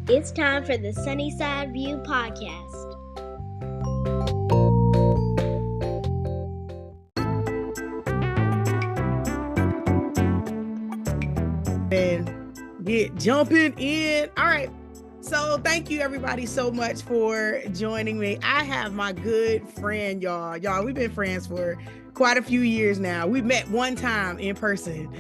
It's time for the Sunnyside View podcast. And get jumping in. All right. So thank you everybody so much for joining me. I have my good friend, y'all. We've been friends for quite a few years now. We met one time in person.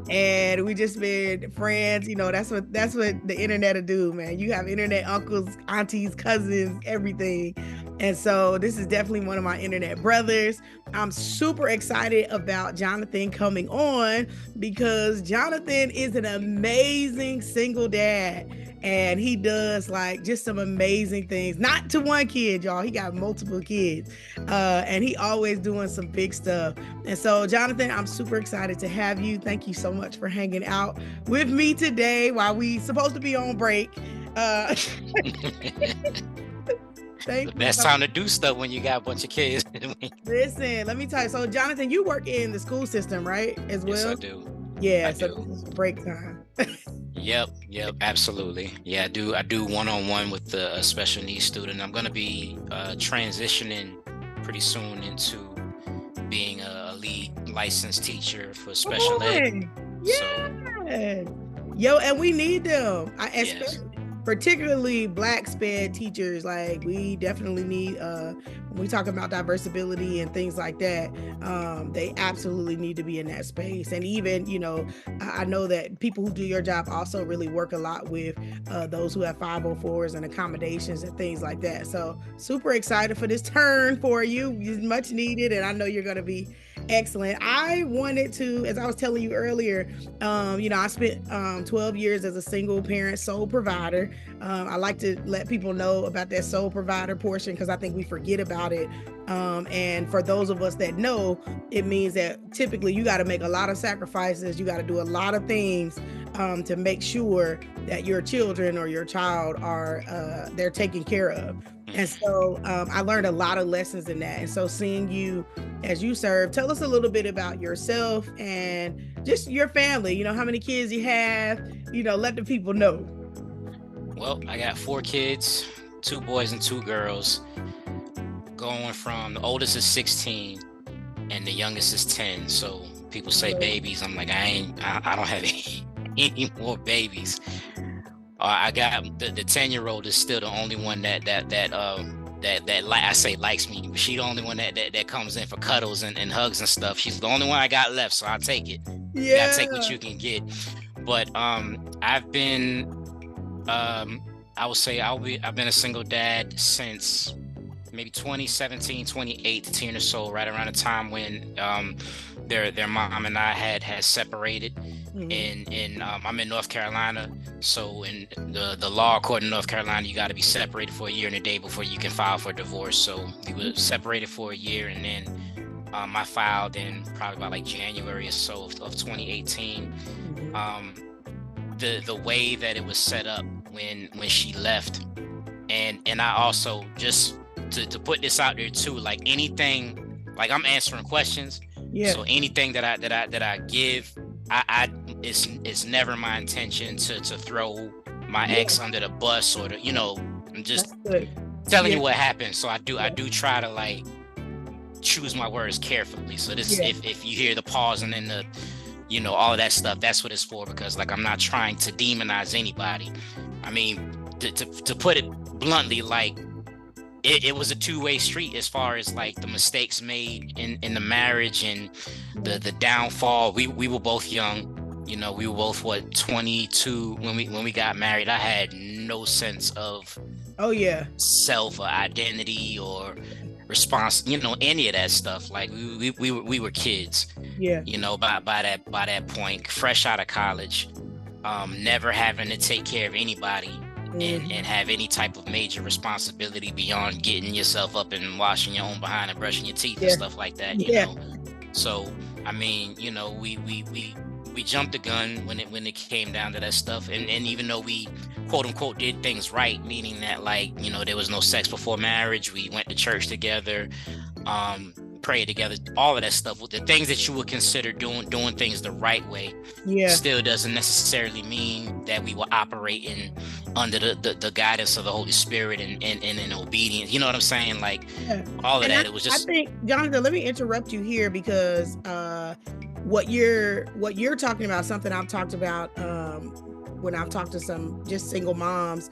And we just been friends. You know, that's what the internet will do, man. You have internet uncles, aunties, cousins, everything. And so this is definitely one of my internet brothers. I'm super excited about Jonathan coming on because Jonathan is an amazing single dad. And he does like just some amazing things, not to one kid, y'all. He got multiple kids, and he always doing some big stuff. And so, Jonathan, I'm super excited to have you. Thank you so much for hanging out with me today while we supposed to be on break. The best time to do stuff when you got a bunch of kids. Listen, let me tell you. So, Jonathan, you work in the school system, right? As well. Yes, I do. Yeah, so this is break time. Yep, absolutely. Yeah, I do one-on-one with the special needs student. I'm going to be transitioning pretty soon into being a lead licensed teacher for special ed. Yeah. Yo, and we need them. Yes. Particularly Black SPED teachers. Like, we definitely need, when we talk about diversibility and things like that, they absolutely need to be in that space. And even, you know, I know that people who do your job also really work a lot with those who have 504s and accommodations and things like that. So super excited for this turn for you. It's much needed, and I know you're going to be excellent. I wanted to, as I was telling you earlier, you know, I spent 12 years as a single parent sole provider. I like to let people know about that sole provider portion because I think we forget about it. And for those of us that know, it means that typically you got to make a lot of sacrifices. You got to do a lot of things to make sure that your children or your child are they're taken care of. And so I learned a lot of lessons in that. And so seeing you as you serve, tell us a little bit about yourself and just your family. You know, how many kids you have, you know, let the people know. Well, I got 4 kids, 2 boys and 2 girls, going from the oldest is 16 and the youngest is 10. So people say babies. I'm like, I don't have any more babies. I got the 10-year-old is still the only one that I say likes me, but she's the only one that comes in for cuddles and hugs and stuff. She's the only one I got left, so I'll take it. Yeah. You gotta take what you can get. But I've been I've been a single dad since maybe 2017, 2018 or so, right around the time when their mom and I had separated. And I'm in North Carolina, so in the law according to North Carolina, you got to be separated for a year and a day before you can file for divorce. So we were separated for a year, and then I filed in probably about like January or so of 2018. The way that it was set up when she left, and I also, just to put this out there too, like anything, like I'm answering questions. Yeah. So anything that I give, it's never my intention to throw my ex under the bus or to, you know, I'm just telling you what happened. So I do try to like choose my words carefully. So this, if you hear the pause and then the, you know, all of that stuff, that's what it's for, because like I'm not trying to demonize anybody. I mean, to put it bluntly, like it was a two-way street as far as like the mistakes made in the marriage and the downfall. We were both young, you know, we were both 22 when we got married. I had no sense of self or identity or response, you know, any of that stuff. Like we were kids, you know, by that point, fresh out of college, never having to take care of anybody. And have any type of major responsibility beyond getting yourself up and washing your own behind and brushing your teeth and stuff like that, you know. So I mean, you know, we jumped the gun when it came down to that stuff, and even though we quote unquote did things right, meaning that, like, you know, there was no sex before marriage, we went to church together, prayed together, all of that stuff, the things that you would consider doing things the right way, still doesn't necessarily mean that we were operating under the guidance of the Holy Spirit and in obedience. You know what I'm saying? Like all of and that. It was just. I think, Jonathan, let me interrupt you here because what you're talking about, something I've talked about when I've talked to some just single moms,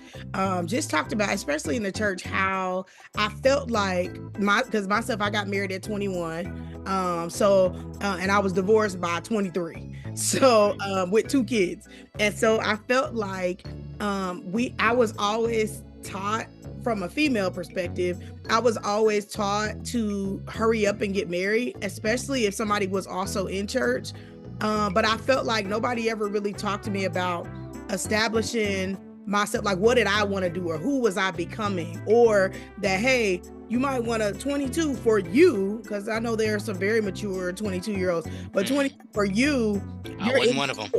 just talked about, especially in the church, how I felt like because myself, I got married at 21. And I was divorced by 23. So with 2 kids. And so I felt like I was always taught, from a female perspective, I was always taught to hurry up and get married, especially if somebody was also in church. But I felt like nobody ever really talked to me about establishing myself, like what did I want to do, or who was I becoming, or that, hey, you might want a 22 for you, because I know there are some very mature 22-year-olds, but 20 for you, I wasn't one of them.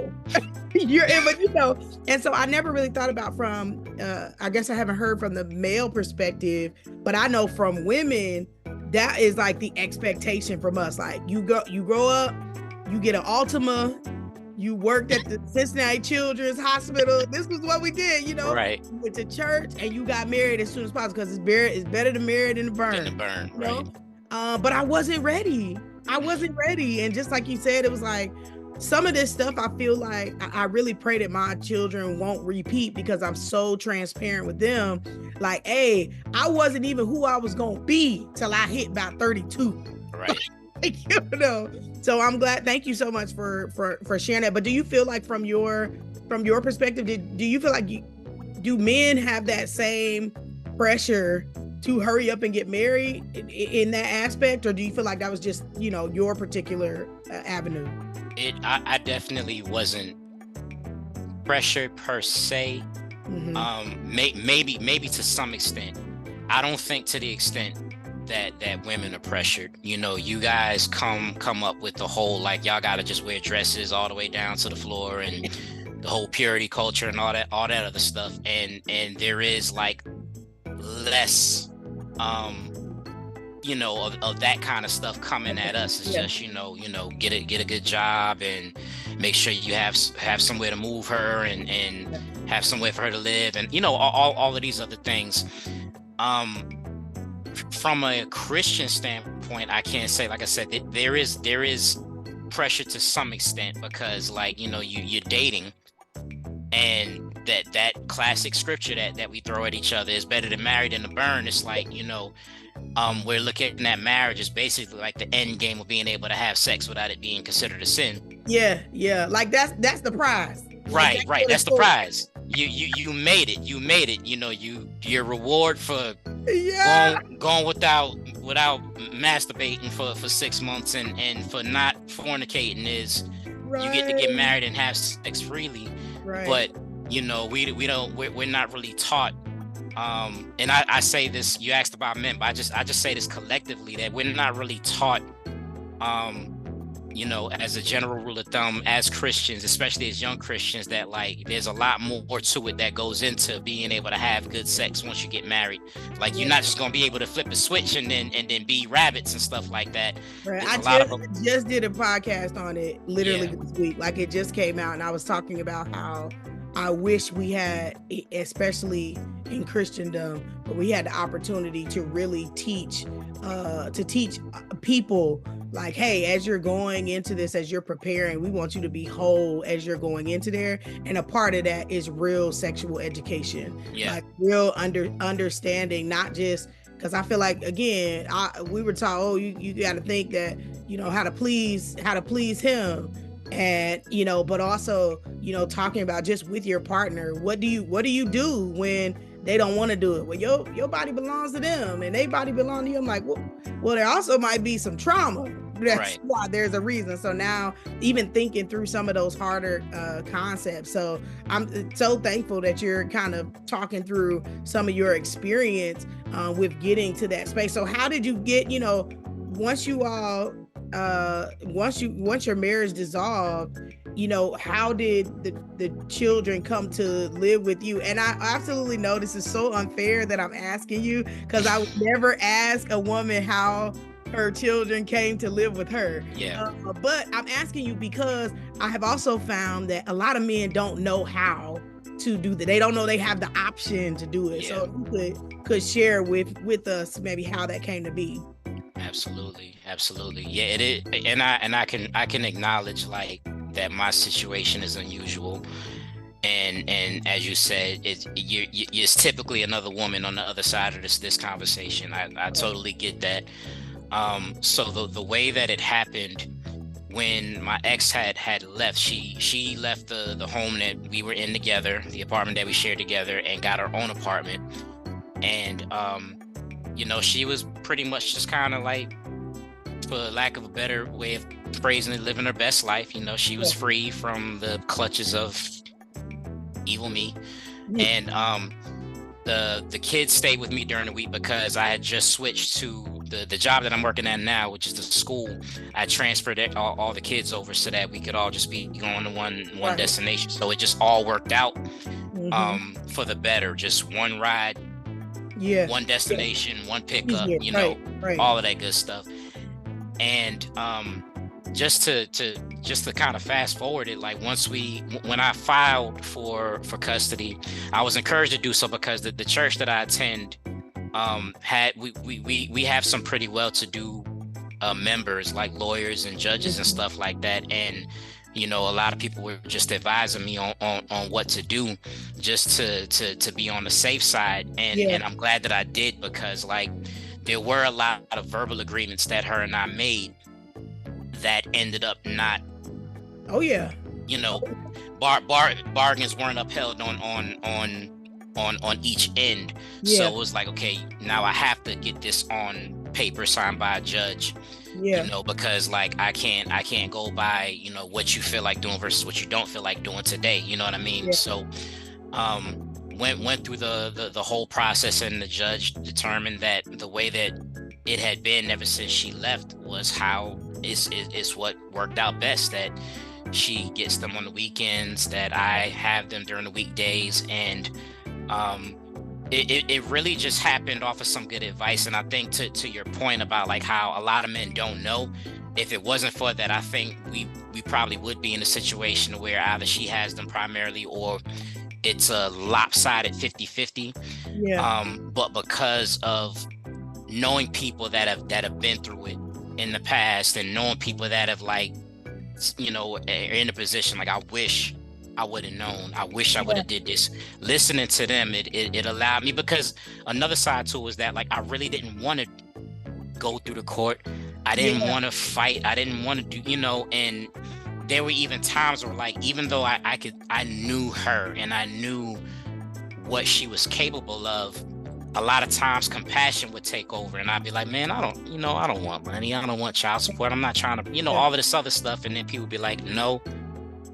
You're in, but you know, and so I never really thought about from, I guess I haven't heard from the male perspective, but I know from women, that is like the expectation from us. Like you grow up, you get an Altima, you worked at the Cincinnati Children's Hospital. This was what we did, you know. Right. You went to church and you got married as soon as possible, because it's better to marry than to burn. You know? Right. But I wasn't ready. And just like you said, it was like, some of this stuff I feel like I really pray that my children won't repeat, because I'm so transparent with them. Like, hey, I wasn't even who I was gonna be till I hit about 32. Right. You know. So I'm glad. Thank you so much for sharing that. But do you feel like from your perspective, do you feel like do men have that same pressure to hurry up and get married in that aspect, or do you feel like that was just, you know, your particular avenue? I definitely wasn't pressured per se. Mm-hmm. Maybe to some extent. I don't think to the extent that women are pressured. You know, you guys come up with the whole, like, y'all gotta just wear dresses all the way down to the floor, and the whole purity culture and all that other stuff. And there is like less you know, of that kind of stuff coming at us. It's just, you know, get a good job and make sure you have somewhere to move her and have somewhere for her to live, and, you know, all of these other things. From a Christian standpoint, I can't say, like I said, that there is pressure to some extent, because, like, you know, you're dating, and that classic scripture that we throw at each other is better to marry than to burn. It's like, you know, we're looking at marriage as basically like the end game of being able to have sex without it being considered a sin. Yeah. Like that's the prize. Right. That's the prize. You made it. You know, your reward for going without masturbating for 6 months and for not fornicating is you get to get married and have sex freely. Right. But, you know, we're not really taught. And I say this, you asked about men, but I just say this collectively, that we're not really taught, you know, as a general rule of thumb, as Christians, especially as young Christians, that, like, there's a lot more to it that goes into being able to have good sex once you get married. Like, you're not just gonna be able to flip a switch and then be rabbits and stuff like that. Right. I just did a podcast on it literally this week. Like, it just came out, and I was talking about how I wish we had, especially in Christendom, but we had the opportunity to really teach people, like, hey, as you're going into this, as you're preparing, we want you to be whole as you're going into there. And a part of that is real sexual education, like real understanding, not just, because I feel like, again, we were taught, oh, you got to think that, you know, how to please him. And, you know, but also, you know, talking about just with your partner, what do you do when they don't want to do it? Well, your body belongs to them and their body belongs to you. I'm like, well, there also might be some trauma. That's why there's a reason. So now, even thinking through some of those harder concepts. So I'm so thankful that you're kind of talking through some of your experience with getting to that space. So how did you get, you know, once your marriage dissolved, you know, how did the children come to live with you? And I absolutely know this is so unfair that I'm asking you, because I would never ask a woman how her children came to live with her. But I'm asking you because I have also found that a lot of men don't know how to do that. They don't know they have the option to do it. Yeah. So you could share with us maybe how that came to be. Absolutely. Yeah, it is. And I can acknowledge like that my situation is unusual. And as you said, it's typically another woman on the other side of this conversation. I totally get that. So the way that it happened, when my ex had left, she left the home that we were in together, the apartment that we shared together, and got her own apartment. And she was pretty much just kind of like, for lack of a better way of phrasing it, living her best life. She was free from the clutches of evil me. And the kids stayed with me during the week because I had just switched to the job that I'm working at now, which is the school. I transferred all the kids over so that we could all just be going to one destination. So it just all worked out for the better. Just one ride, one destination, one pickup, all of that good stuff. And just to kind of fast forward it, like when I filed for custody, I was encouraged to do so because the church that I attend we have some pretty well-to-do members, like lawyers and judges and stuff like that. And a lot of people were just advising me on what to do, just to be on the safe side. And I'm glad that I did, because like there were a lot of verbal agreements that her and I made that ended up not, bargains weren't upheld on each end. So it was like, okay, now I have to get this on paper signed by a judge, because like I can't go by what you feel like doing versus what you don't feel like doing today, you know what I mean? So went through the whole process, and the judge determined that the way that it had been ever since she left was how is what worked out best, that she gets them on the weekends, that I have them during the weekdays. And it really just happened off of some good advice. And I think to your point about like how a lot of men don't know, if it wasn't for that, I think we probably would be in a situation where either she has them primarily or it's a lopsided 50-50. But because of knowing people that have been through it in the past, and knowing people that have like, are in a position like, I wish I would have known, I wish I would have did this. Listening to them, it allowed me, because another side to it was that like I really didn't want to go through the court. I didn't want to fight. I didn't want to do, and there were even times where like, even though I knew her and I knew what she was capable of, a lot of times compassion would take over, and I'd be like, man, I don't want money. I don't want child support. I'm not trying to, all of this other stuff. And then people would be like, no,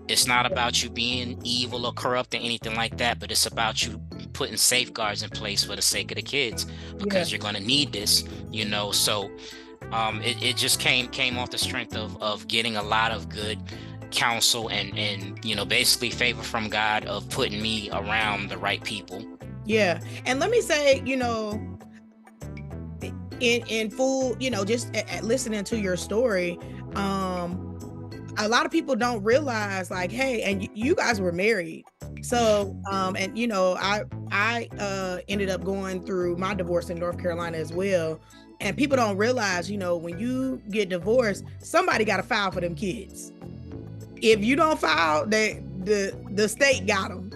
it's not about you being evil or corrupt or anything like that, but it's about you putting safeguards in place for the sake of the kids, because you're going to need this, So it just came off the strength of getting a lot of good counsel and basically favor from God of putting me around the right people. And let me say, in full, just listening to your story, a lot of people don't realize like, hey, and you guys were married. So, I ended up going through my divorce in North Carolina as well. And people don't realize, when you get divorced, somebody got to file for them kids. If you don't file, the state got them.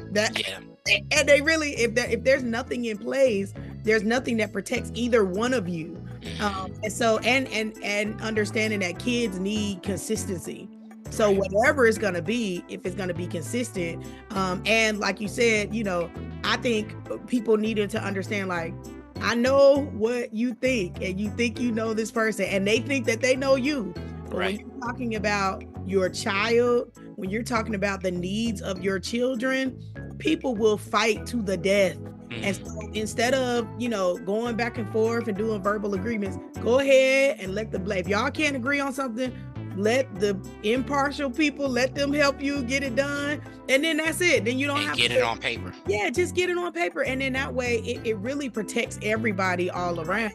And they really, if there's nothing in place, there's nothing that protects either one of you. And so, and understanding that kids need consistency. So whatever it's going to be, if it's going to be consistent, and like you said, I think people needed to understand, like, I know what you think, and you think you know this person, and they think that they know you. But when you're talking about your child, when you're talking about the needs of your children, people will fight to the death. And so instead of, going back and forth and doing verbal agreements, go ahead and if y'all can't agree on something, let the impartial people, let them help you get it done. And then that's it. Then you don't have to get it on paper. Yeah, just get it on paper. And then that way it really protects everybody all around.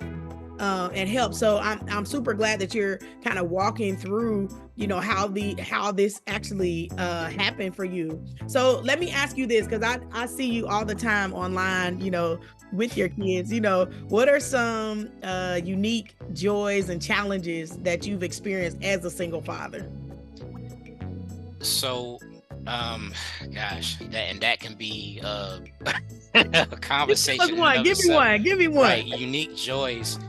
and help. So I'm super glad that you're kind of walking through, you know, how this actually happened for you. So let me ask you this, because I see you all the time online, you know, with your kids. You know, what are some unique joys and challenges that you've experienced as a single father? So gosh, that can be a conversation. Give me one. Right, unique joys.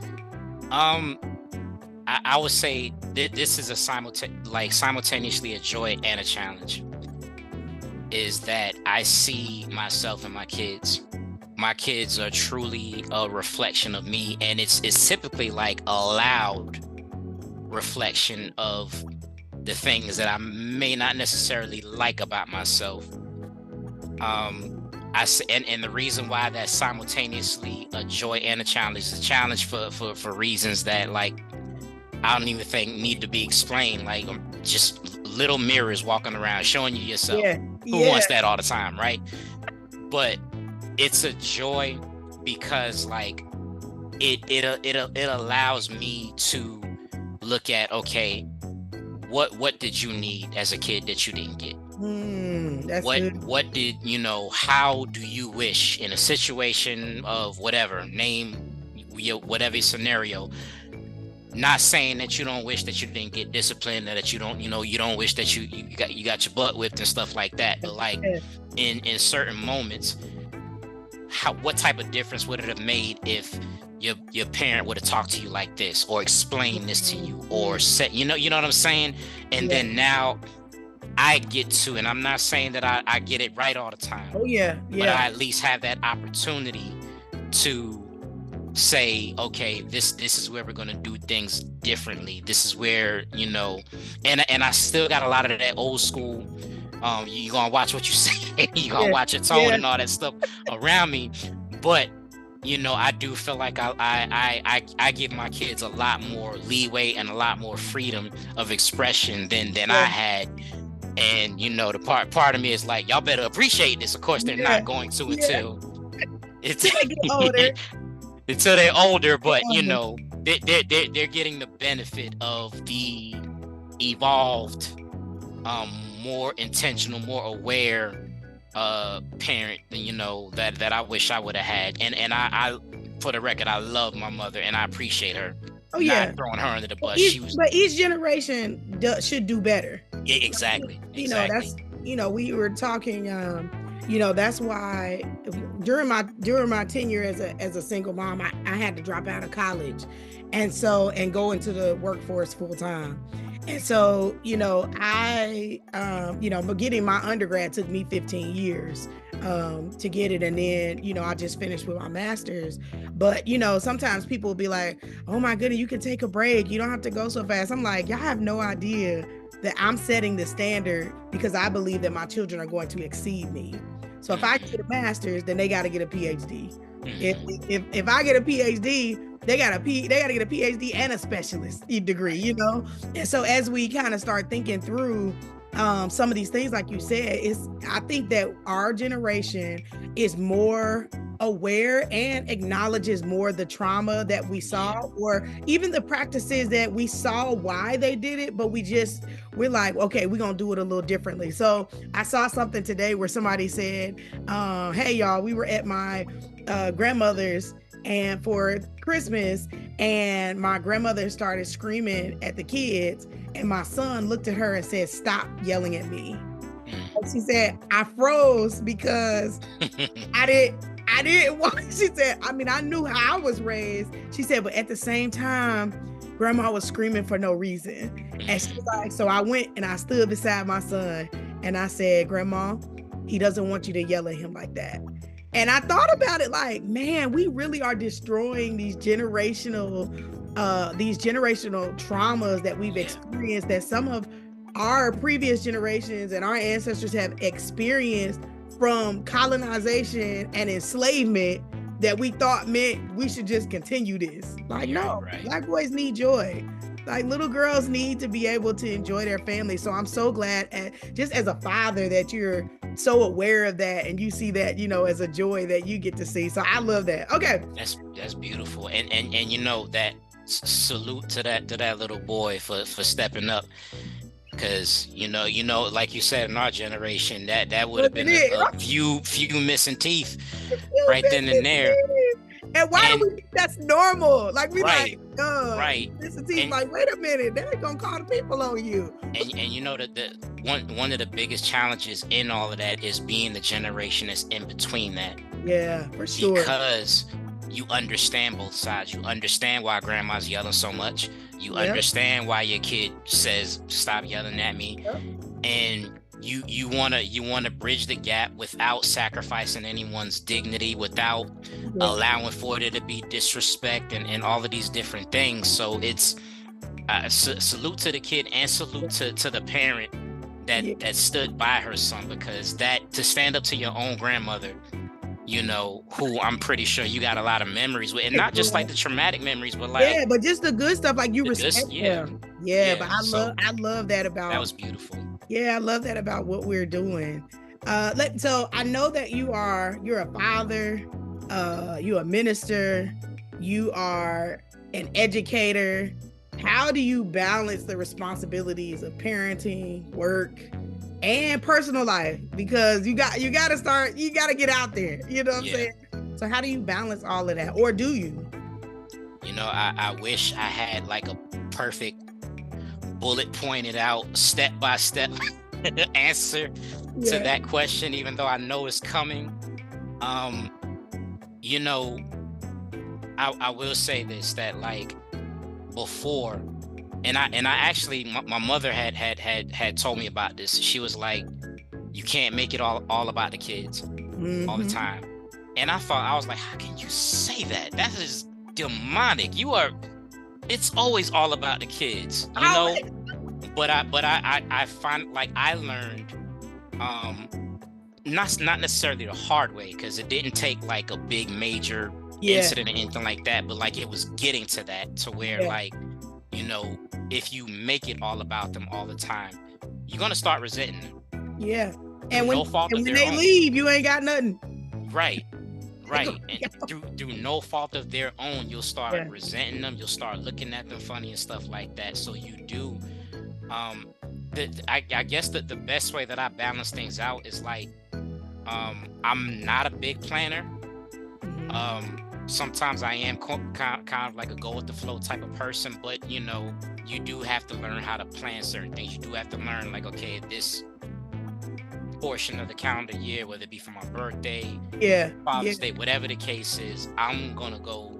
I would say this is a simultaneously a joy and a challenge. Is that I see myself and my kids. My kids are truly a reflection of me, and it's typically like a loud reflection of the things that I may not necessarily like about myself. And the reason why that's simultaneously a joy and a challenge is a challenge for reasons that, like, I don't even think need to be explained. Like, just little mirrors walking around showing you yourself. Who wants that all the time, right? But it's a joy because, like, it allows me to look at, okay, what did you need as a kid that you didn't get? That's good. What did, you know, how do you wish in a situation of whatever, name whatever scenario, not saying that you don't wish that you didn't get disciplined, that you don't, you know, you don't wish that you got your butt whipped and stuff like that, but like in certain moments, what type of difference would it have made if your parent would have talked to you like this, or explained this to you, or said, you know what I'm saying? And then now I get to, and I'm not saying that I get it right all the time. But I at least have that opportunity to say, okay, this is where we're gonna do things differently. This is where, you know, and I still got a lot of that old school. You gonna watch what you say. You gonna watch your tone and all that stuff around me. But you know, I do feel like I give my kids a lot more leeway and a lot more freedom of expression than I had. And you know, the part of me is like, y'all better appreciate this. Of course, they're not going to until they get older. Until they're older, but you know, they're getting the benefit of the evolved, more intentional, more aware parent, you know, that I wish I would have had. And I for the record, I love my mother and I appreciate her. Not throwing her under the bus. But each generation should do better. Yeah, exactly. You know, that's, you know, we were talking, you know, that's why during my tenure as a single mom, I had to drop out of college and go into the workforce full time. And so, you know, but getting my undergrad took me 15 years to get it. And then, you know, I just finished with my master's. But, you know, sometimes people will be like, oh my goodness, you can take a break. You don't have to go so fast. I'm like, y'all have no idea that I'm setting the standard because I believe that my children are going to exceed me. So if I get a master's, then they got to get a PhD. If I get a PhD, they got to get a PhD and a specialist degree, you know? And so as we kind of start thinking through some of these things, like you said, I think that our generation is more aware and acknowledges more the trauma that we saw, or even the practices that we saw why they did it, but we're like, okay, we're gonna do it a little differently. So I saw something today where somebody said, hey y'all, we were at my grandmother's and for Christmas, and my grandmother started screaming at the kids, and my son looked at her and said, stop yelling at me. And she said, I froze because I didn't want, she said, I mean, I knew how I was raised. She said, but at the same time, grandma was screaming for no reason. And she's like, so I went and I stood beside my son and I said, Grandma, he doesn't want you to yell at him like that. And I thought about it like, man, we really are destroying these generational traumas that we've experienced, that some of our previous generations and our ancestors have experienced from colonization and enslavement, that we thought meant we should just continue this. Like, no, Black boys need joy. Like, little girls need to be able to enjoy their family. So I'm so glad, just as a father, that you're so aware of that, and you see that, you know, as a joy that you get to see. So I love that. Okay. That's beautiful. And you know, that salute to that little boy for stepping up. Because you know, like you said, in our generation, that would have been a few missing teeth right then and there. And why do we think that's normal? Like we right, right. Missing teeth, like, wait a minute, they're gonna call the people on you. And you know that one of the biggest challenges in all of that is being the generation that's in between that. Yeah, for sure. Because you understand both sides. You understand why grandma's yelling so much. You understand why your kid says, stop yelling at me. And you wanna bridge the gap without sacrificing anyone's dignity, without allowing for there to be disrespect and all of these different things. So it's salute to the kid and salute to the parent that stood by her son, because that to stand up to your own grandmother, you know, who I'm pretty sure you got a lot of memories with, and not just like the traumatic mememories, but like but just the good stuff, like you respect them. But I love that about. That was beautiful. Yeah, I love that about what we're doing. So I know that you're a father, you're a minister, you are an educator. How do you balance the responsibilities of parenting, work, and personal life? Because you got to get out there, you know what I'm saying? So how do you balance all of that, or do you? You know, I wish I had like a perfect bullet pointed out step-by-step answer to that question, even though I know it's coming. You know, I will say this, that like before, and I actually, my mother had told me about this. She was like, you can't make it all about the kids all the time. And I was like, how can you say that? That is demonic. It's always all about the kids, you know? But I find, like, I learned, not necessarily the hard way, because it didn't take like a big major incident or anything like that, but like it was getting to that, to where like, you know, if you make it all about them all the time, you're gonna start resenting them. And when they leave, you ain't got nothing. Right. And through no fault of their own, you'll start resenting them. You'll start looking at them funny and stuff like that. So you do. I guess that the best way that I balance things out is like, I'm not a big planner. Sometimes I am kind of like a go with the flow type of person, but you know, you do have to learn how to plan certain things. You do have to learn, like, okay, this portion of the calendar year, whether it be for my birthday, Father's Day, whatever the case is, I'm gonna go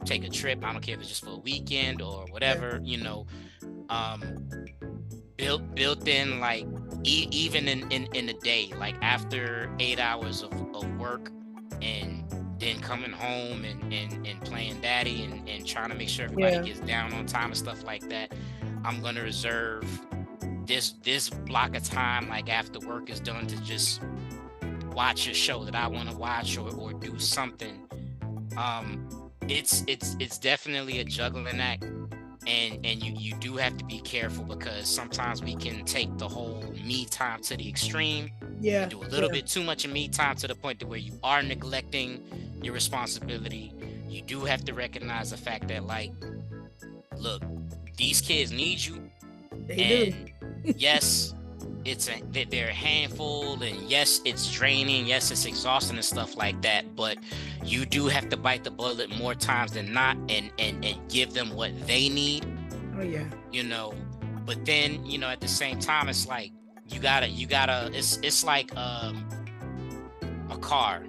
take a trip. I don't care if it's just for a weekend or whatever, you know. Built in, like, even in the day, like after 8 hours of work, and then coming home and playing daddy and trying to make sure everybody gets down on time and stuff like that, I'm gonna reserve this block of time, like after work is done, to just watch a show that I want to watch or do something. It's definitely a juggling act, and you do have to be careful, because sometimes we can take the whole me time to the extreme. Do a little bit too much of me time, to the point to where you are neglecting your responsibility. You do have to recognize the fact that, like, look, these kids need you. They do. Yes, they're a handful, and yes, it's draining, yes, it's exhausting and stuff like that, but you do have to bite the bullet more times than not and give them what they need. You know, but then, you know, at the same time, it's like you gotta it's like a car.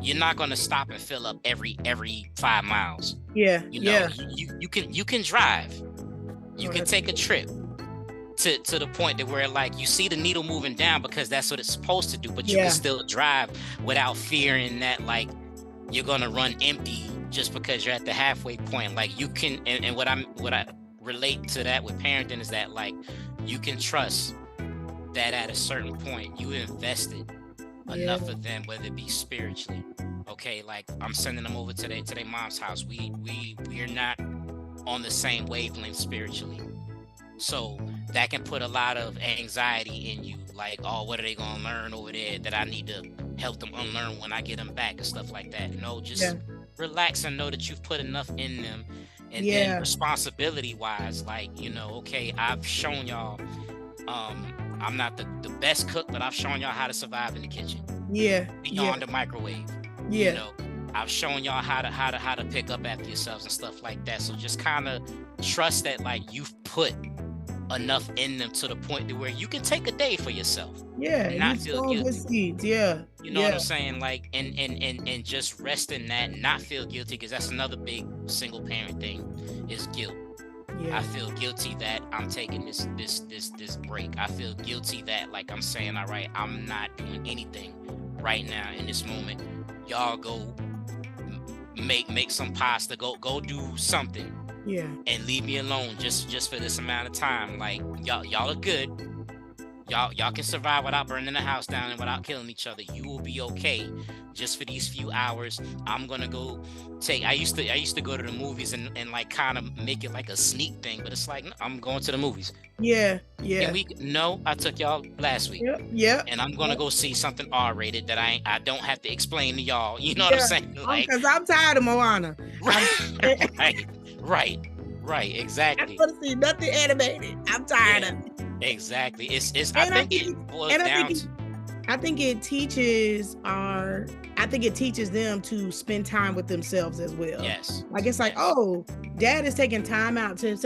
You're not gonna stop and fill up every 5 miles. You know, you can drive, you can take a trip to the point that where, like, you see the needle moving down, because that's what it's supposed to do, but you can still drive without fearing that, like, you're gonna run empty just because you're at the halfway point. Like, you can, and what I relate to that with parenting is that, like, you can trust that at a certain point you invested enough of them, whether it be spiritually. Okay, like, I'm sending them over to their mom's house. We're not on the same wavelength spiritually. So that can put a lot of anxiety in you. like, oh, what are they gonna learn over there that I need to help them unlearn when I get them back and stuff like that. No, just relax and know that you've put enough in them. And then responsibility wise, like, okay, I've shown y'all I'm not the best cook, but I've shown y'all how to survive in the kitchen. Beyond the microwave. I've shown y'all how to pick up after yourselves and stuff like that. So just kind of trust that, like, you've put enough in them to the point to where you can take a day for yourself. And not feel guilty. Seeds. You know what I'm saying? Like, and just rest in that and not feel guilty, because that's another big single parent thing, is guilt. I feel guilty that I'm taking this break. I feel guilty that, like, I'm saying, all right, I'm not doing anything right now in this moment. Y'all go make some pasta, go do something. And leave me alone just for this amount of time. Like, y'all are good. Y'all can survive without burning the house down and without killing each other. You will be okay. Just for these few hours, I'm gonna go I used to go to the movies and like kind of make it like a sneak thing, but it's like, no, I'm going to the movies. And I took y'all last week. And I'm gonna go see something R-rated that I don't have to explain to y'all. You know what I'm saying? Like, because I'm tired of Moana. Right, exactly. I want to see nothing animated. I'm tired of it. Exactly. I think it teaches them to spend time with themselves as well. Like, it's like, oh, dad is taking time out to,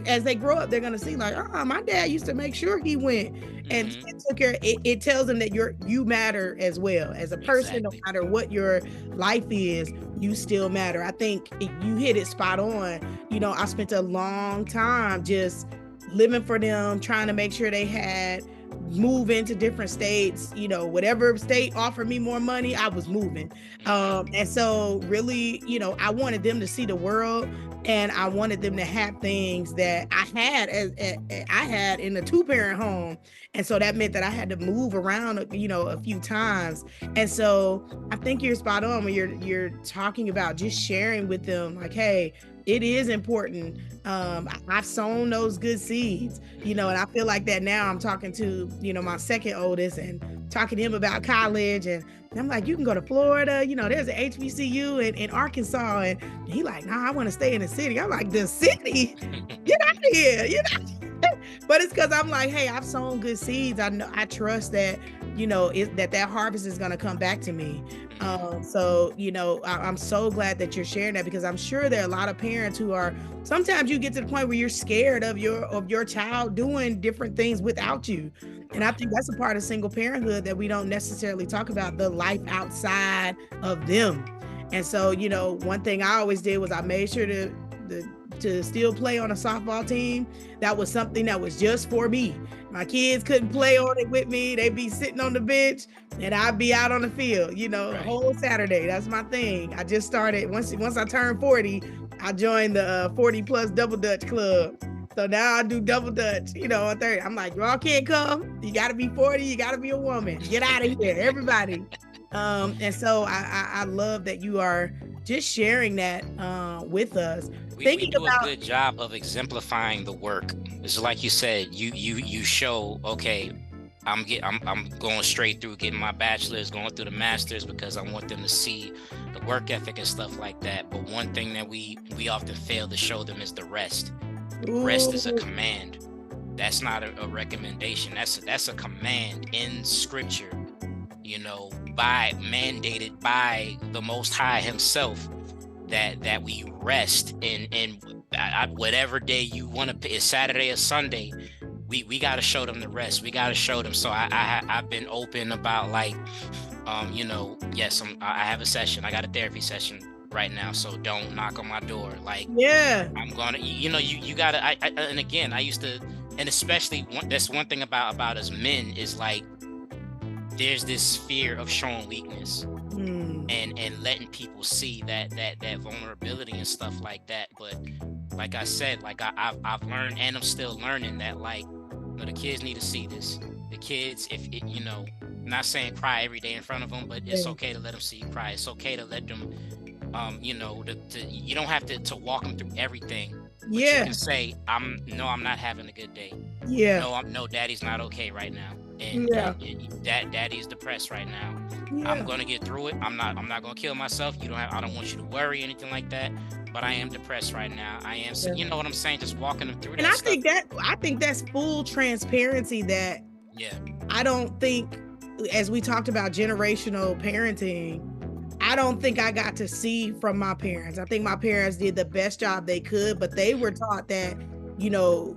as they grow up, they're gonna see, like, oh, my dad used to make sure he went and took care. It tells them that you matter as well as a person. No matter what your life is, you still matter. I think you hit it spot on. I spent a long time just living for them, trying to make sure they had move into different states, whatever state offered me more money, I was moving. And so really, I wanted them to see the world, and I wanted them to have things that I had in a 2-parent home. And so that meant that I had to move around, a few times. And so I think you're spot on when you're talking about just sharing with them, like, hey, it is important. I've sown those good seeds, and I feel like that now. I'm talking to, my second oldest and talking to him about college, and I'm like, you can go to Florida, there's an HBCU in Arkansas, and he like, nah, I want to stay in the city. I'm like, the city? Get out of here, But it's because I'm like, hey, I've sown good seeds. I know, I trust that, that harvest is going to come back to me. So, I'm so glad that you're sharing that, because I'm sure there are a lot of parents who are, sometimes you get to the point where you're scared of your child doing different things without you. And I think that's a part of single parenthood that we don't necessarily talk about, the life outside of them. And so, one thing I always did was I made sure to still play on a softball team. That was something that was just for me. My kids couldn't play on it with me. They'd be sitting on the bench and I'd be out on the field, the whole Saturday. That's my thing. I just started, once I turned 40, I joined the 40 plus double Dutch club. So now I do double Dutch, on 30. I'm like, y'all can't come. You got to be 40. You got to be a woman. Get out of here, everybody. And so I love that you are just sharing that with us. We do a good job of exemplifying the work. It's like you said, you show, okay, I'm going straight through getting my bachelor's, going through the master's, because I want them to see the work ethic and stuff like that. But one thing that we often fail to show them is the rest. Rest is a command. That's not a recommendation. That's a command in scripture, mandated by the Most High himself, that we rest in whatever day you want to, it's Saturday or Sunday. We got to show them the rest. We got to show them. So I've been open about, like, yes, I have a session. I got a therapy session right now, so don't knock on my door. Like, I'm gonna, you gotta. And again, I used to, and especially that's one thing about us men is, like, there's this fear of showing weakness and letting people see that vulnerability and stuff like that. But like I said, like I've learned, and I'm still learning, that, like, the kids need to see this. The kids, if it, I'm not saying cry every day in front of them, but it's okay to let them see you cry. It's okay to let them, you don't have to walk them through everything, But you can say, I'm not having a good day. Yeah. No, daddy's not okay right now. And daddy's depressed right now. I'm gonna get through it. I'm not gonna kill myself. I don't want you to worry, anything like that. But I am depressed right now. I am, you know what I'm saying? Just walking them through that. And I think that's full transparency that I don't think, as we talked about generational parenting, I don't think I got to see from my parents. I think my parents did the best job they could, but they were taught that, you know,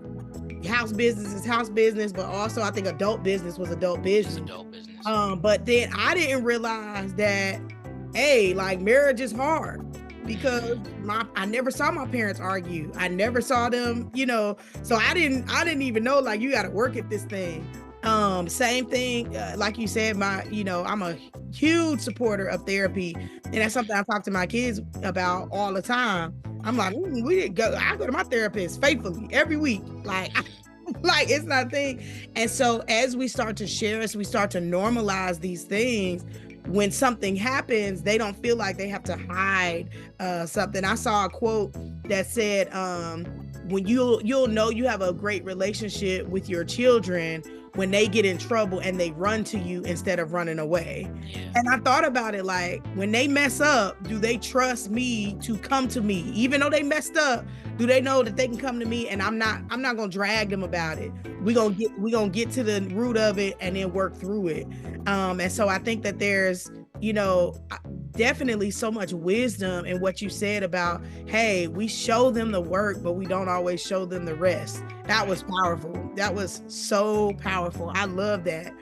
house business is house business, but also I think adult business was adult business. It's adult business. But then I didn't realize that, hey, like, marriage is hard, because I never saw my parents argue. I never saw them, you know, so I didn't even know, like, you got to work at this thing. Same thing, like you said, I'm a huge supporter of therapy, and that's something I talk to my kids about all the time. I'm like, I go to my therapist faithfully every week, like it's not a thing. And so as we start to share, as we start to normalize these things, when something happens, they don't feel like they have to hide something. I saw a quote that said, when you'll know you have a great relationship with your children when they get in trouble and they run to you instead of running away. And I thought about it, like, when they mess up, do they trust me to come to me? Even though they messed up, do they know that they can come to me and I'm not gonna drag them about it? We gonna get to the root of it and then work through it. And so I think that there's, you know, definitely so much wisdom in what you said about, hey, we show them the work, but we don't always show them the rest. That was powerful. That was so powerful. I love that.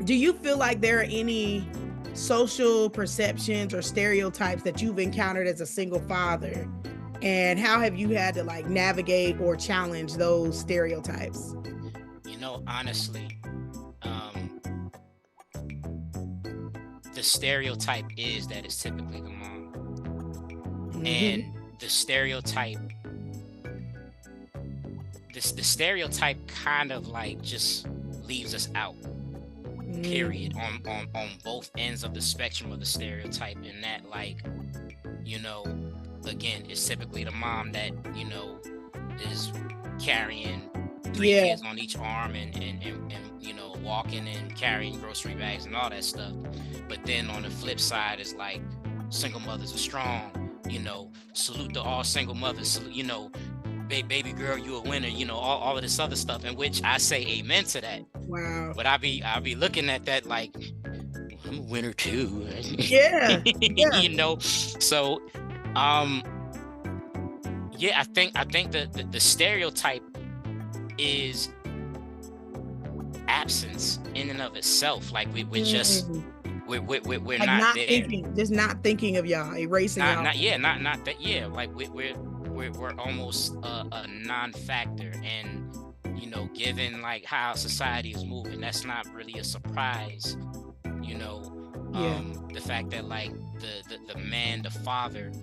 Do you feel like there are any social perceptions or stereotypes that you've encountered as a single father? And how have you had to, like, navigate or challenge those stereotypes? You know, honestly, the stereotype is that it's typically the mom. And the stereotype kind of, like, just leaves us out, period, on both ends of the spectrum of the stereotype. And that, like, you know, again, it's typically the mom that, you know, is carrying 3 kids on each arm and you know, walking and carrying grocery bags and all that stuff. But then on the flip side is like, single mothers are strong, you know, salute to all single mothers, salute, you know, baby girl, you a winner, you know, all of this other stuff, in which I say amen to that. Wow. But I'll be looking at that like, I'm a winner too. Yeah. You know, so I think the stereotype is absence in and of itself. Like we're just we're like not there. just not thinking of y'all, erasing y'all. Not that. Yeah, like we're almost a non-factor. And you know, given like how society is moving, that's not really a surprise. You know, the fact that like the man, the father,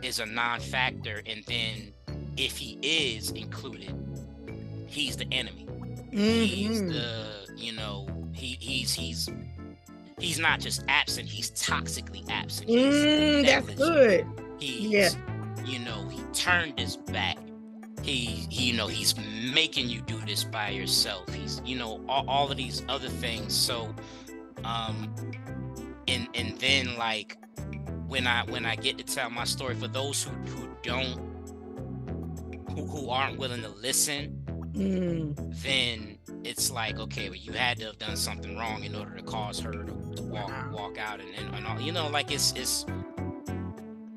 is a non-factor, and then if he is included, he's the enemy. He's the, you know, he's not just absent, he's toxically absent. That's good. He's you know, he turned his back. He you know, he's making you do this by yourself. He's, you know, all of these other things. So and then like when I get to tell my story, for those who aren't willing to listen, then it's like, okay, well, you had to have done something wrong in order to cause her to walk out and all, you know, like it's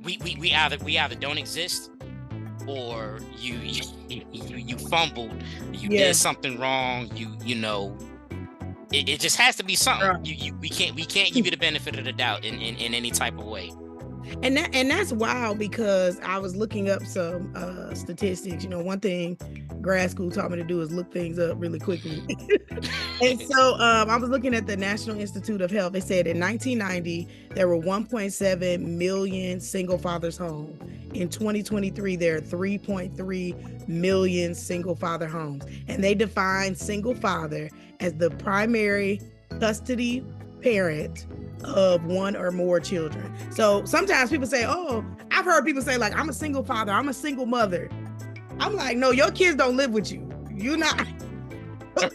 we either don't exist, or you fumbled, you did something wrong, you know, it just has to be something. We can't give you the benefit of the doubt in any type of way. And that's wild, because I was looking up some statistics. You know, one thing grad school taught me to do is look things up really quickly. And so I was looking at the National Institute of Health. It said in 1990 there were 1.7 million single fathers home. In 2023 there are 3.3 million single father homes, and they define single father as the primary custody parent of one or more children. So sometimes people say, oh, I I've heard people say like, I'm a single father, I'm a single mother. I'm like, no, your kids don't live with you. You're not.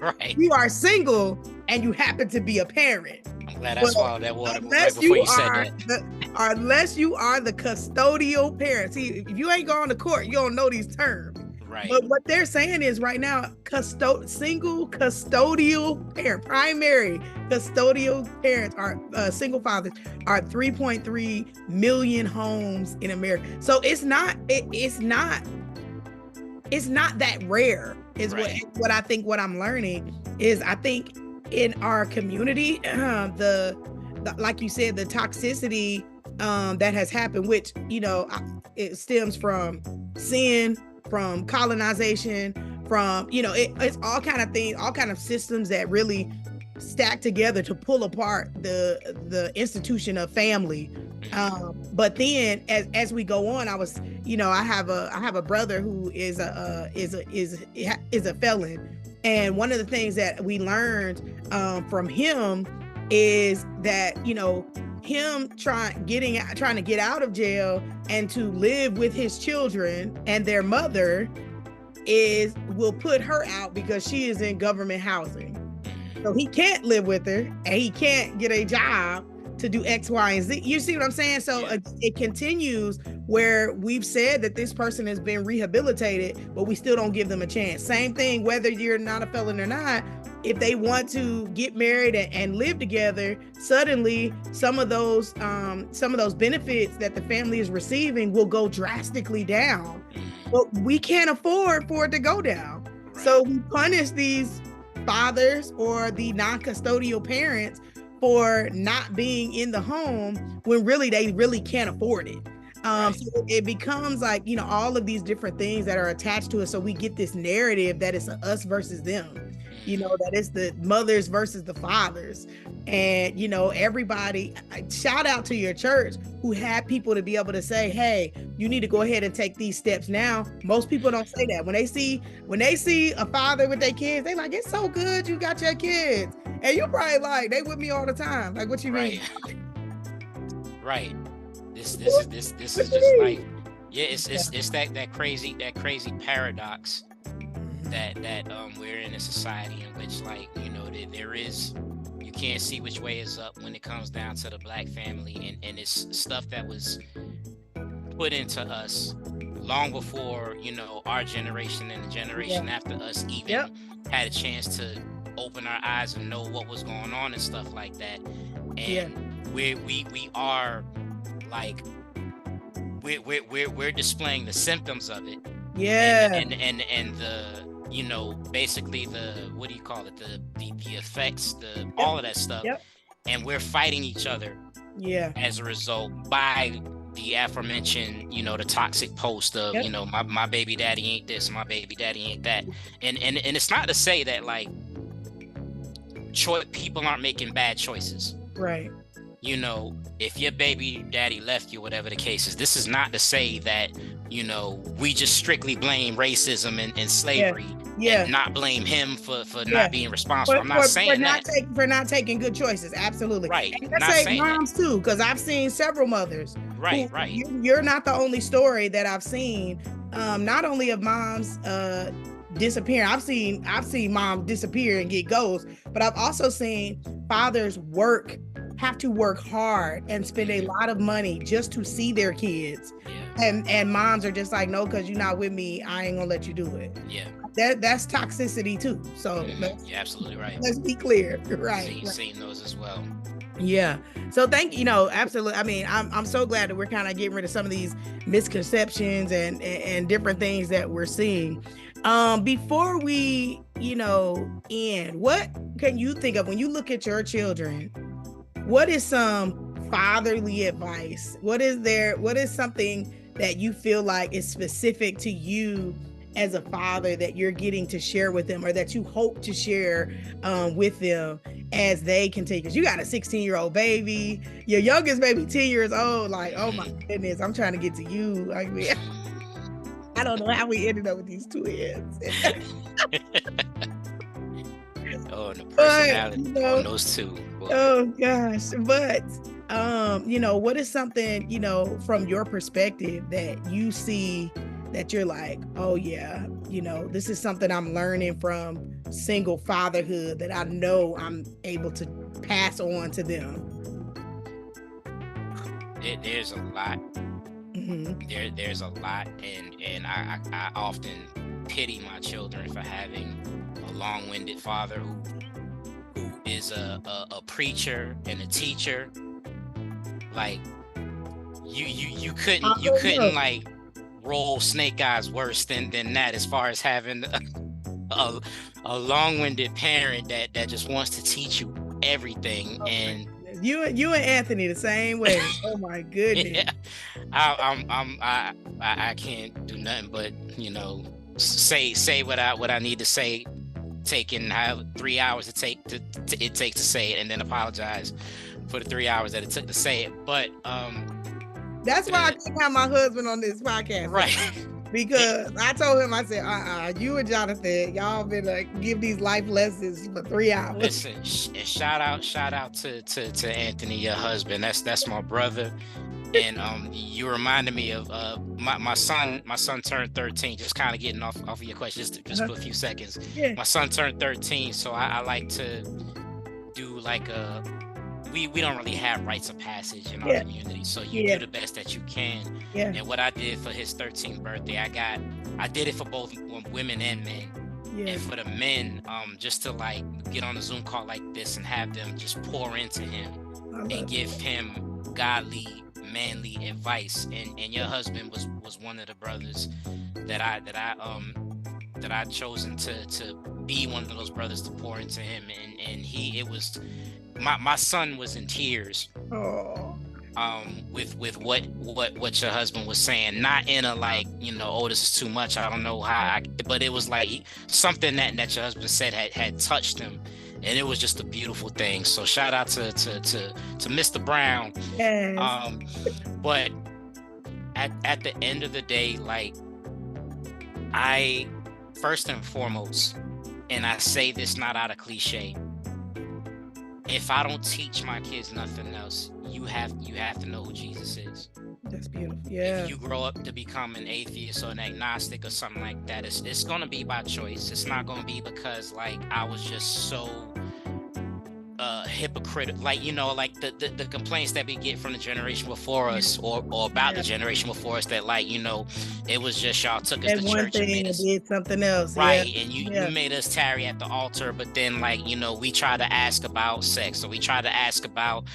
Right. You are single and you happen to be a parent. I'm glad I swallowed that water right before you said that. Unless you are the custodial parent. See, if you ain't going to court, you don't know these terms. Right. But what they're saying is right now, single custodial parent, primary custodial parents are single fathers are 3.3 million homes in America. So it's not that rare is right. what I think. What I'm learning is I think in our community, the like you said, the toxicity that has happened, which, you know, it stems from sin, from colonization, from, you know, it's all kind of things, all kind of systems that really stack together to pull apart the institution of family. But then as we go on, I have a brother who is a felon, and one of the things that we learned from him is that, you know, him trying to get out of jail and to live with his children and their mother will put her out because she is in government housing. So he can't live with her and he can't get a job to do X, Y, and Z. You see what I'm saying? So it continues where we've said that this person has been rehabilitated, but we still don't give them a chance. Same thing, whether you're not a felon or not, if they want to get married and live together, suddenly some of those benefits that the family is receiving will go drastically down. But we can't afford for it to go down. Right. So we punish these fathers or the non-custodial parents for not being in the home when really they really can't afford it. Right. So it becomes like, you know, all of these different things that are attached to it. So we get this narrative that it's us versus them, you know, that it's the mothers versus the fathers. And, you know, everybody, shout out to your church who had people to be able to say, hey, you need to go ahead and take these steps now. Most people don't say that. When they see a father with their kids, they like, it's so good you got your kids. And you probably like, they with me all the time. Like, what you mean? Right. This is just like, yeah, it's that crazy paradox that we're in a society in which, like, you know, there is, you can't see which way is up when it comes down to the Black family, and it's stuff that was put into us long before, you know, our generation and the generation after us even had a chance to open our eyes and know what was going on and stuff like that. And we are like, we're displaying the symptoms of it. And the, you know, basically the, what do you call it, the effects, all of that stuff. And we're fighting each other as a result by the aforementioned, you know, the toxic post of, you know, my baby daddy ain't this, my baby daddy ain't that. And it's not to say that, like, people aren't making bad choices. Right. You know, if your baby daddy left you, whatever the case is, this is not to say that, you know, we just strictly blame racism and slavery and not blame him for not being responsible. I'm not saying that. For not taking good choices. Absolutely. Right. And I say moms too, because I've seen several mothers. Right. You're not the only story that I've seen, not only of moms disappearing. I've seen moms disappear and get ghosts, but I've also seen fathers have to work hard and spend a lot of money just to see their kids. And moms are just like, no, because you're not with me, I ain't gonna let you do it. That's toxicity too. So you're absolutely right. Let's be clear. Right. Seen those as well. Yeah. So you know, absolutely. I mean, I'm so glad that we're kind of getting rid of some of these misconceptions and different things that we're seeing. Before we, you know, end, what can you think of when you look at your children? What is some fatherly advice? What is something that you feel like is specific to you as a father that you're getting to share with them, or that you hope to share with them as they continue? Because you got a 16-year-old baby, your youngest baby 10 years old. Like, oh my goodness, I'm trying to get to you. I mean, I don't know how we ended up with these twins. Oh, and the personality on those two. Boy. Oh gosh, but What is something, from your perspective that you see that you're like, oh yeah, this is something I'm learning from single fatherhood that I know I'm able to pass on to them? There's a lot. There's a lot, and I often pity my children for having a long-winded father who is a preacher and a teacher. Like you couldn't like roll snake eyes worse than that, as far as having a long-winded parent that just wants to teach you everything. And you and Anthony the same way. Oh my goodness. Yeah. I can't do nothing but say what I need to say, taking how 3 hours it takes to say it, and then apologize for the 3 hours that it took to say it. But that's why I can't have my husband on this podcast, right? Because I told him, I said, you and Jonathan, y'all been give these life lessons for 3 hours. Listen, and shout out to Anthony, your husband. That's my brother. And you reminded me of my son. My son turned 13. Just kind of getting off of your question, just for a few seconds. Yeah. My son turned 13, so I like to do like a. We don't really have rites of passage in our community, so you do the best that you can. Yeah. And what I did for his 13th birthday, I did it for both women and men. Yeah. And for the men, just to like get on a Zoom call like this and have them just pour into him and give him godly, manly advice. And your husband was one of the brothers that I chosen to be one of those brothers to pour into him. And it was. My son was in tears. With what your husband was saying, not in a like, oh, this is too much, I don't know how, but it was like something that your husband said had touched him, and it was just a beautiful thing. So shout out to Mr. Brown. Yes. But at the end of the day, like, I first and foremost, and I say this not out of cliche, if I don't teach my kids nothing else, you have to know who Jesus is. That's beautiful. Yeah. If you grow up to become an atheist or an agnostic or something like that, it's going to be by choice. It's not going to be because like I was just so hypocritical, like like the complaints that we get from the generation before us, or about the generation before us, that like it was just y'all took us to church and made us did something else, right? And you made us tarry at the altar, but then like we try to ask about sex, or we try to ask about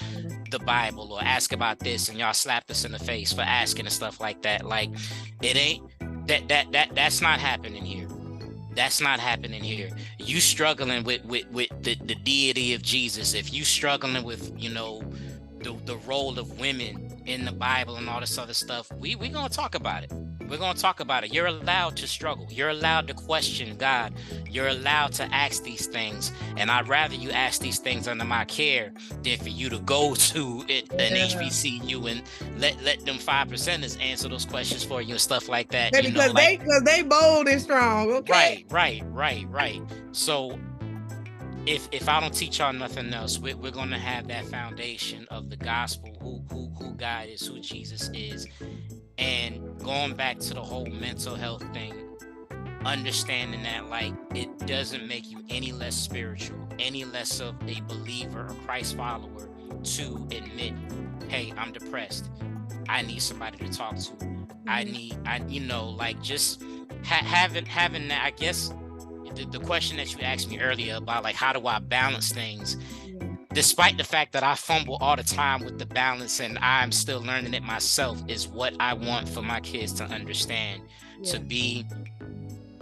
the Bible, or ask about this, and y'all slapped us in the face for asking and stuff like that. Like, it ain't that's not happening here. That's not happening here. You struggling with the deity of Jesus, if you struggling with the role of women in the Bible and all this other stuff, we gonna talk about it. We're gonna talk about it. You're allowed to struggle. You're allowed to question God. You're allowed to ask these things. And I'd rather you ask these things under my care than for you to go to an HBCU and let them 5%ers answer those questions for you and stuff like that. Yeah, because they bold and strong. Okay. Right. So if I don't teach y'all nothing else, we're gonna have that foundation of the gospel, who God is, who Jesus is. And going back to the whole mental health thing, understanding that like it doesn't make you any less spiritual, any less of a believer or Christ follower to admit, hey, I'm depressed. I need somebody to talk to. Like just having that, I guess the question that you asked me earlier about like how do I balance things, despite the fact that I fumble all the time with the balance and I'm still learning it myself, is what I want for my kids to understand, to be,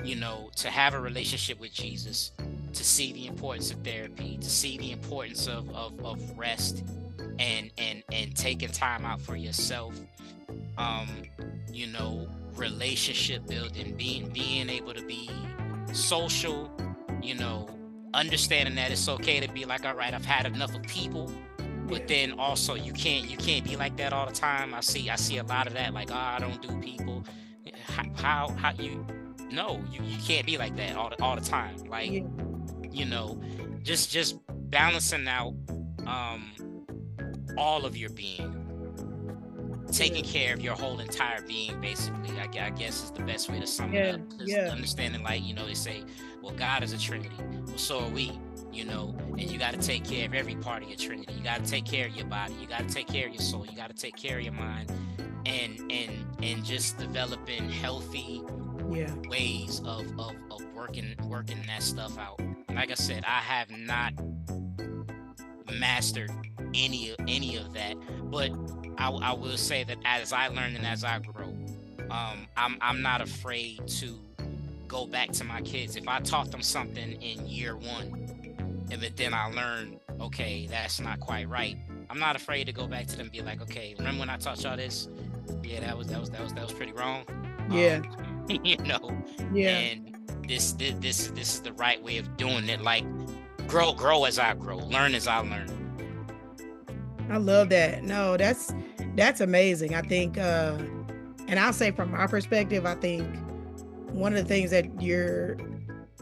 to have a relationship with Jesus, to see the importance of therapy, to see the importance of rest and taking time out for yourself, relationship building, being able to be social, understanding that it's okay to be like, all right, I've had enough of people, but then also you can't be like that all the time. I see a lot of that, like, I don't do people. How you can't be like that all the time. Like, just balancing out all of your being, taking care of your whole entire being, basically. I guess is the best way to sum it up. Understanding, like, you know, they say, well, God is a Trinity. Well, so are we, you know, and you got to take care of every part of your Trinity. You got to take care of your body. You got to take care of your soul. You got to take care of your mind, and just developing healthy ways of working that stuff out. Like I said, I have not mastered any of that, but I will say that as I learn and as I grow, I'm not afraid to go back to my kids. If I taught them something in year 1, and then I learn, okay, that's not quite right, I'm not afraid to go back to them and be like, okay, remember when I taught y'all this? Yeah, that was pretty wrong. You know. And this is the right way of doing it. Like, grow as I grow, learn as I learn. I love that. No, that's amazing. I think, and I'll say from my perspective, I think one of the things that you're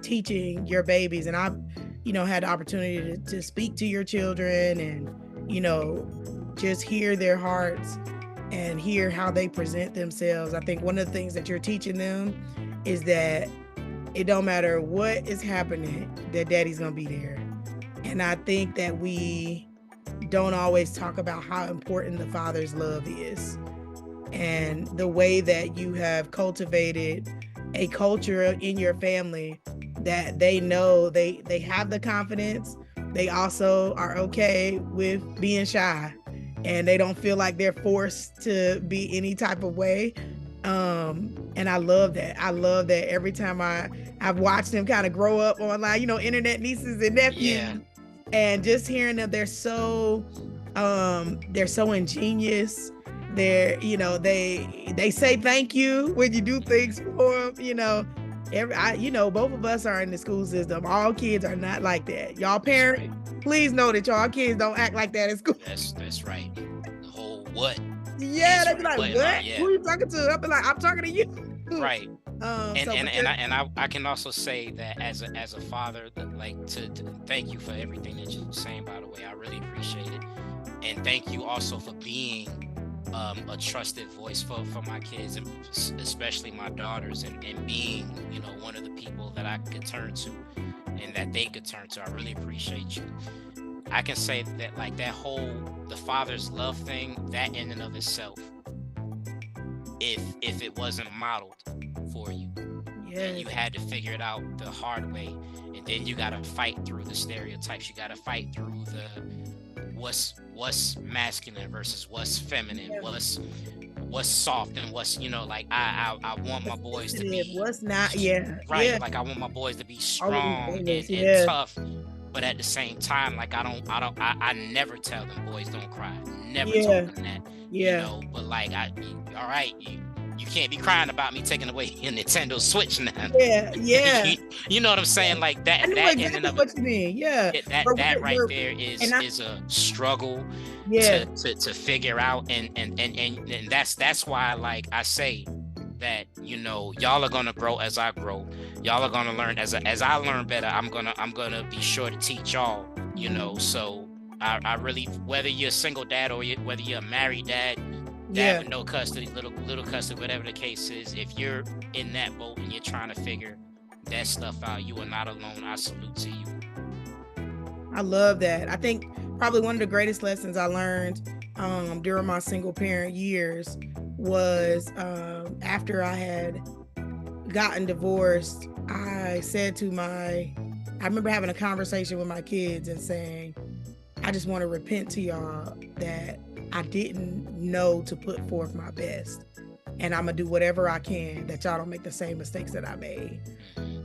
teaching your babies, and I've, you know, had the opportunity to speak to your children and, you know, just hear their hearts and hear how they present themselves. I think one of the things that you're teaching them is that it don't matter what is happening, that daddy's gonna be there. And I think that we don't always talk about how important the father's love is, and the way that you have cultivated a culture in your family that they know they have the confidence. They also are okay with being shy, and they don't feel like they're forced to be any type of way. And I love that. I love that every time I've watched them kind of grow up online, you know, internet nieces and nephews, and just hearing them, they're so ingenious. They're, you know, they say thank you when you do things for them, you know. You know, both of us are in the school system. All kids are not like that. Y'all parents, please know that y'all kids don't act like that in school. That's right. The whole what? Yeah, they be like, what? Who are you talking to? I'll be like, I'm talking to you. Right. I can also say that as a father, like to thank you for everything that you're saying, by the way. I really appreciate it. And thank you also for being a trusted voice for my kids, and especially my daughters, and being, you know, one of the people that I could turn to and that they could turn to. I really appreciate you. I can say that, like, that whole the father's love thing, that in and of itself, if it wasn't modeled for you, and you had to figure it out the hard way, and then you got to fight through the stereotypes, you got to fight through the what's masculine versus what's feminine, what's soft and what's, you know, like I want my boys to be what's not, like I want my boys to be strong and tough, but at the same time, like I never tell them boys don't cry, never told them that, you know, but like all right, you can't be crying about me taking away your Nintendo Switch now. You know what I'm saying? Like that. I know exactly what you mean. That right there is a struggle to figure out, and that's why, like I say, that, you know, y'all are gonna grow as I grow. Y'all are gonna learn as I learn better. I'm gonna be sure to teach y'all. You know, so I really, whether you're a single dad or whether you're a married dad with no custody, little custody, whatever the case is, if you're in that boat and you're trying to figure that stuff out, you are not alone. I salute to you. I love that. I think probably one of the greatest lessons I learned during my single parent years was after I had gotten divorced. I remember having a conversation with my kids and saying, I just want to repent to y'all that I didn't know to put forth my best, and I'm gonna do whatever I can that y'all don't make the same mistakes that I made.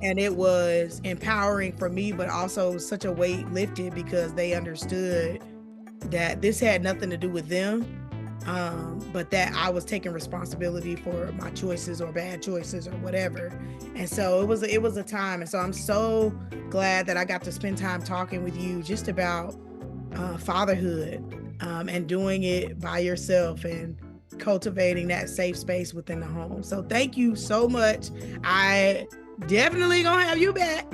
And it was empowering for me, but also such a weight lifted, because they understood that this had nothing to do with them, but that I was taking responsibility for my choices or bad choices or whatever. And so it was a time. And so I'm so glad that I got to spend time talking with you just about fatherhood, and doing it by yourself and cultivating that safe space within the home. So thank you so much. I definitely gonna have you back,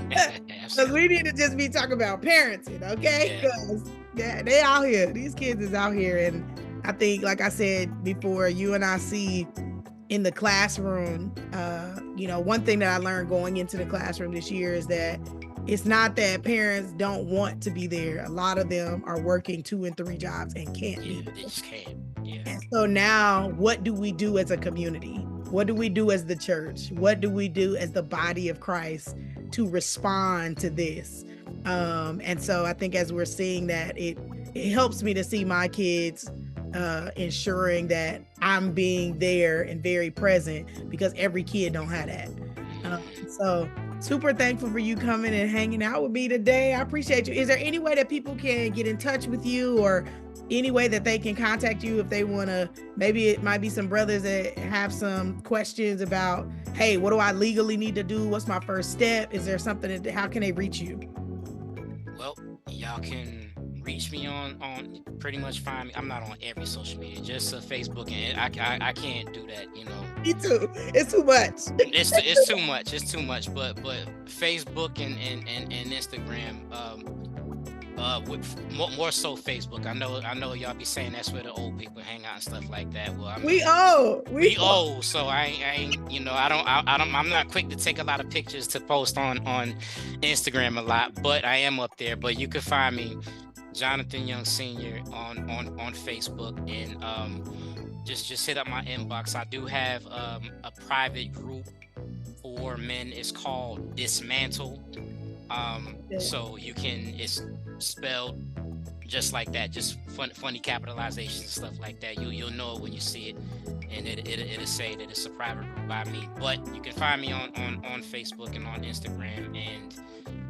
because we need to just be talking about parenting, okay? Because Yeah, they out here. These kids is out here. And I think, like I said before, you and I see in the classroom, one thing that I learned going into the classroom this year is that it's not that parents don't want to be there. A lot of them are working 2 and 3 jobs and can't be. They just can't. Yeah. And so now, what do we do as a community? What do we do as the church? What do we do as the body of Christ to respond to this? And so I think as we're seeing that, it helps me to see my kids ensuring that I'm being there and very present, because every kid don't have that. So super thankful for you coming and hanging out with me today. I appreciate you. Is there any way that people can get in touch with you, or any way that they can contact you if they want to? Maybe it might be some brothers that have some questions about, hey, what do I legally need to do? What's my first step? Is there something how can they reach you? Well, y'all can reach me on pretty much find me. I'm not on every social media, just Facebook, and I can't do that, Me too. It's too much. It's too much. It's too much. But Facebook and Instagram, with more so Facebook. I know y'all be saying that's where the old people hang out and stuff like that. Well, we old, so I ain't I'm not quick to take a lot of pictures to post on Instagram a lot, but I am up there. But you can find me, Jonathan Young Sr. on Facebook, and just hit up my inbox. I do have a private group for men. It's called Dismantle. So you can, it's spelled just like that, just funny capitalizations and stuff like that. You'll know it when you see it, and it'll say that it's a private group by me. But you can find me on Facebook and on Instagram, and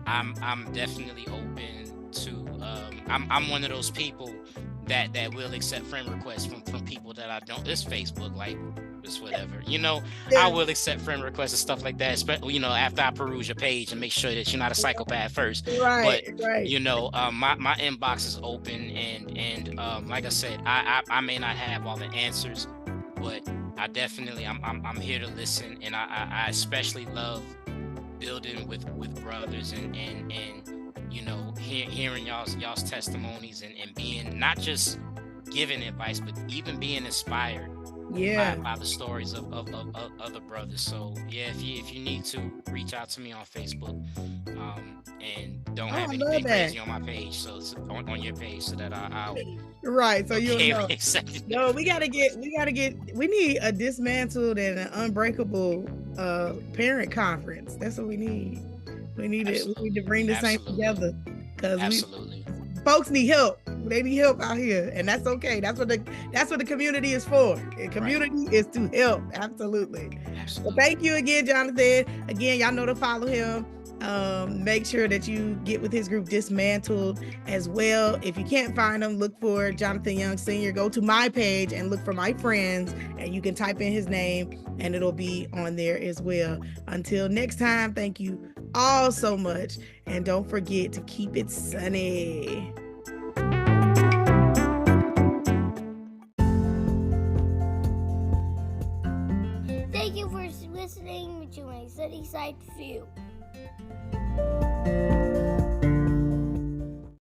I'm definitely open to I'm one of those people that will accept friend requests from people that I don't. It's Facebook, like it's whatever, Yeah. I will accept friend requests and stuff like that, especially after I peruse your page and make sure that you're not a psychopath first. Right. My inbox is open, and like I said, I may not have all the answers, but I definitely I'm here to listen, and I especially love building with brothers and hearing y'all's testimonies and being not just giving advice, but even being inspired by the stories of other brothers. So yeah, if you need to, reach out to me on Facebook, and don't have anything crazy on my page, so it's on your page, so that I'll right. So you'll know. No, we need a dismantled and an unbreakable parent conference. That's what we need. We need to bring this thing together, because folks need help. They need help out here, and that's okay. That's what the community is for. The community is to help. Absolutely. Well, thank you again, Jonathan. Again, y'all know to follow him. Make sure that you get with his group Dismantled as well. If you can't find him, look for Jonathan Young Sr. Go to my page and look for My Friends, and you can type in his name and it'll be on there as well. Until next time, thank you all so much, and don't forget to keep it sunny. Thank you for listening to my Sunnyside View.